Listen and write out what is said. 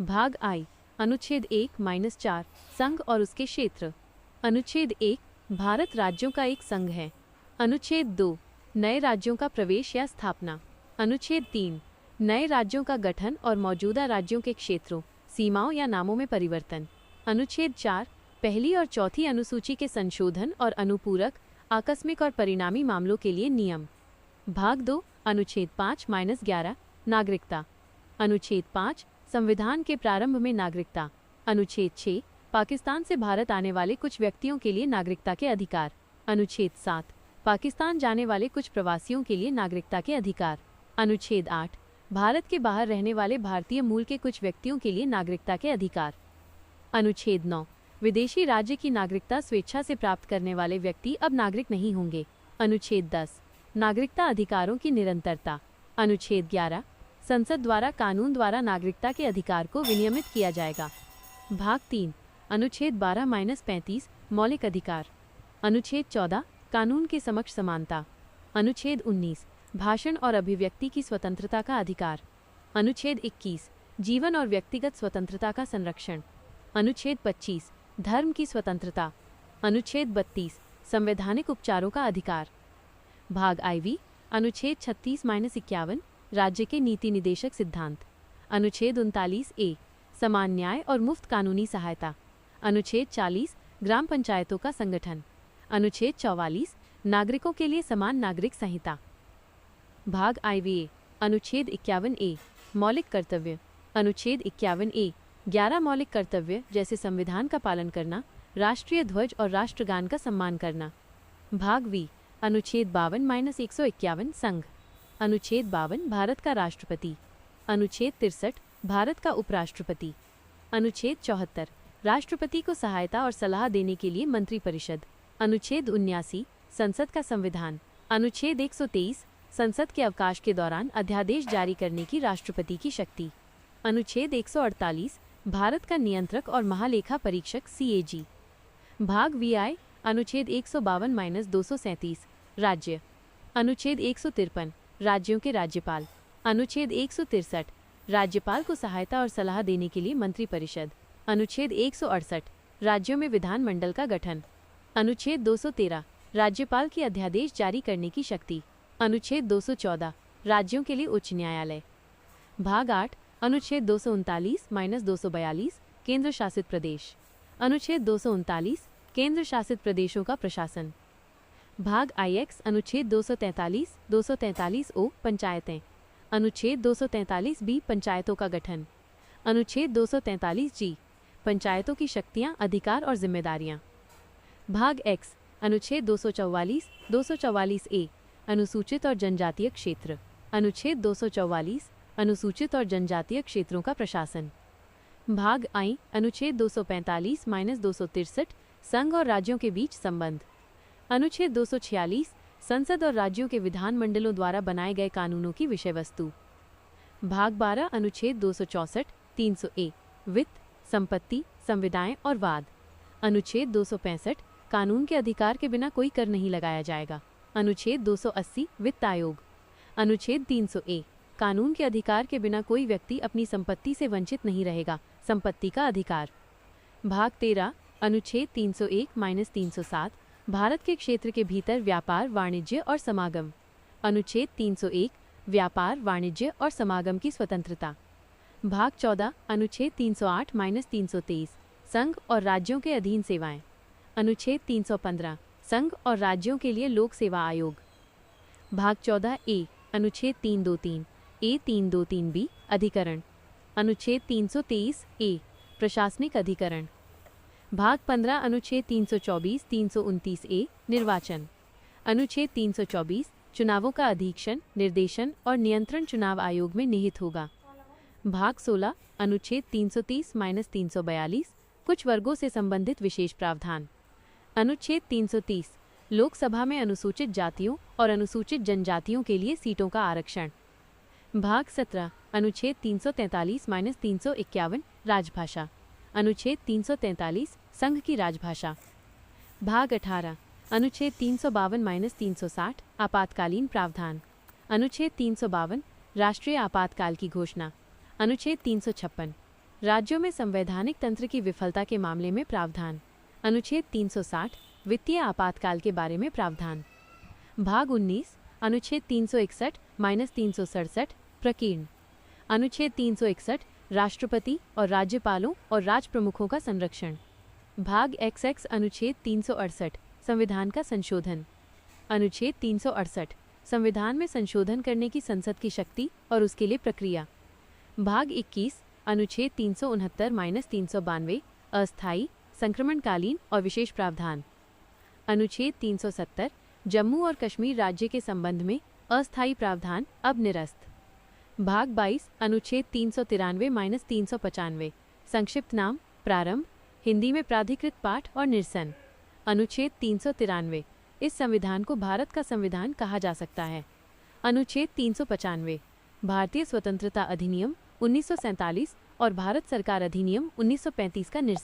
भाग आई। अनुच्छेद 1-4 संघ और उसके क्षेत्र। अनुच्छेद 1 भारत राज्यों का एक संघ है। अनुच्छेद 2 नए राज्यों का प्रवेश या स्थापना। अनुच्छेद 3 नए राज्यों का गठन और मौजूदा राज्यों के क्षेत्रों, सीमाओं या नामों में परिवर्तन। अनुच्छेद 4 पहली और चौथी अनुसूची के संशोधन और अनुपूरक, आकस्मिक और परिणामी मामलों के लिए नियम। भाग 2 अनुच्छेद 5-11 नागरिकता। अनुच्छेद 5 संविधान के प्रारंभ में नागरिकता। अनुच्छेद 6 पाकिस्तान से भारत आने वाले कुछ व्यक्तियों के लिए नागरिकता के अधिकार। अनुच्छेद 7 पाकिस्तान जाने वाले कुछ प्रवासियों के लिए नागरिकता के अधिकार। अनुच्छेद 8 भारत के बाहर रहने वाले भारतीय मूल के कुछ व्यक्तियों के लिए नागरिकता के अधिकार। अनुच्छेद 9 विदेशी राज्य की नागरिकता स्वेच्छा से प्राप्त करने वाले व्यक्ति अब नागरिक नहीं होंगे। अनुच्छेद 10 नागरिकता अधिकारों की निरंतरता। अनुच्छेद 11 संसद द्वारा कानून द्वारा नागरिकता के अधिकार को विनियमित किया जाएगा। भाग 3 अनुच्छेद 12-35 मौलिक अधिकार। अनुच्छेद 14 कानून के समक्ष समानता। अनुच्छेद 19 भाषण और अभिव्यक्ति की स्वतंत्रता का अधिकार। अनुच्छेद 21 जीवन और व्यक्तिगत स्वतंत्रता का संरक्षण। अनुच्छेद 25 धर्म की स्वतंत्रता। अनुच्छेद 32 संवैधानिक उपचारों का अधिकार। भाग IV अनुच्छेद 36-51 राज्य के नीति निदेशक सिद्धांत। अनुच्छेद 39A समान न्याय और मुफ्त कानूनी सहायता। अनुच्छेद 40 ग्राम पंचायतों का संगठन। अनुच्छेद 44 नागरिकों के लिए समान नागरिक संहिता। भाग IVA अनुच्छेद 51A मौलिक कर्तव्य। अनुच्छेद 51A 11 मौलिक कर्तव्य जैसे संविधान का पालन करना, राष्ट्रीय ध्वज और राष्ट्रगान का सम्मान करना। भाग V अनुच्छेद 52-151 संघ। अनुच्छेद 52 भारत का राष्ट्रपति। अनुच्छेद 63 भारत का उपराष्ट्रपति। अनुच्छेद 74 राष्ट्रपति को सहायता और सलाह देने के लिए मंत्रिपरिषद। अनुच्छेद 79 संसद का संविधान। अनुच्छेद 123 संसद के अवकाश के दौरान अध्यादेश जारी करने की राष्ट्रपति की शक्ति। अनुच्छेद 148 भारत का नियंत्रक और महालेखा परीक्षक CAG। भाग VI अनुच्छेद 152-237 राज्य। अनुच्छेद 153 राज्यों के राज्यपाल। अनुच्छेद 163 राज्यपाल को सहायता और सलाह देने के लिए मंत्रिपरिषद। अनुच्छेद 168 राज्यों में विधानमंडल का गठन। अनुच्छेद 213 राज्यपाल की अध्यादेश जारी करने की शक्ति। अनुच्छेद 214 राज्यों के लिए उच्च न्यायालय। भाग 8 अनुच्छेद 239-242 केंद्र शासित प्रदेश। अनुच्छेद 239 केंद्र शासित प्रदेशों का प्रशासन। भाग IX अनुच्छेद 243-243O पंचायतें। अनुच्छेद 243B पंचायतों का गठन। अनुच्छेद 243G पंचायतों की शक्तियां, अधिकार और जिम्मेदारियां। भाग X अनुच्छेद 244-244A अनुसूचित और जनजातीय क्षेत्र। अनुच्छेद 244 अनुसूचित और जनजातीय क्षेत्रों का प्रशासन। भाग I अनुच्छेद 245-263 संघ और राज्यों के बीच संबंध। अनुच्छेद 246 संसद और राज्यों के विधानमंडलों द्वारा बनाए गए कानूनों की विषय वस्तु। भाग 12 अनुच्छेद 264-300A वित्त, संपत्ति, संविदाएं और वाद। अनुच्छेद 265 कानून के अधिकार के बिना कोई कर नहीं लगाया जाएगा। अनुच्छेद 280 वित्त आयोग। अनुच्छेद 300A कानून के अधिकार के बिना कोई व्यक्ति अपनी संपत्ति से वंचित नहीं रहेगा, संपत्ति का अधिकार। भाग 13 अनुच्छेद 301-307 भारत के क्षेत्र के भीतर व्यापार, वाणिज्य और समागम। अनुच्छेद 301 व्यापार, वाणिज्य और समागम की स्वतंत्रता। भाग 14 अनुच्छेद 308-323 संघ और राज्यों के अधीन सेवाएं। अनुच्छेद 315 संघ और राज्यों के लिए लोक सेवा आयोग। भाग 14A अनुच्छेद 323 A 323B अधिकरण। अनुच्छेद 323A प्रशासनिक अधिकरण। भाग 15 अनुच्छेद 324-329A निर्वाचन। अनुच्छेद 324 चुनावों का अधीक्षण, निर्देशन और नियंत्रण चुनाव आयोग में निहित होगा। भाग 16 अनुच्छेद 330-342 कुछ वर्गों से संबंधित विशेष प्रावधान। अनुच्छेद 330 लोकसभा में अनुसूचित जातियों और अनुसूचित जनजातियों के लिए सीटों का आरक्षण। भाग 17 अनुच्छेद 343-351 राजभाषा। अनुच्छेद 343 संघ की राजभाषा। भाग 18 अनुच्छेद 352-360 आपातकालीन प्रावधान। अनुच्छेद 352 राष्ट्रीय आपातकाल की घोषणा। अनुच्छेद 356 राज्यों में संवैधानिक तंत्र की विफलता के मामले में प्रावधान। अनुच्छेद 360 वित्तीय आपातकाल के बारे में प्रावधान। भाग 19 अनुच्छेद 361-367 प्रकीर्ण। अनुच्छेद 361 राष्ट्रपति और राज्यपालों और राज प्रमुखों का संरक्षण। भाग XX अनुच्छेद 368 संविधान का संशोधन। अनुच्छेद 368 संविधान में संशोधन करने की संसद की शक्ति और उसके लिए प्रक्रिया। भाग 21 अनुच्छेद 369-392 अस्थायी, संक्रमणकालीन और विशेष प्रावधान। अनुच्छेद 370 जम्मू और कश्मीर राज्य के संबंध में अस्थायी प्रावधान अब निरस्त। भाग 22 अनुच्छेद 393-395 संक्षिप्त नाम प्रारंभ, हिंदी में प्राधिकृत पाठ और निरसन। अनुच्छेद 393 इस संविधान को भारत का संविधान कहा जा सकता है। अनुच्छेद 395 भारतीय स्वतंत्रता अधिनियम 1947 और भारत सरकार अधिनियम 1935 का निरसन।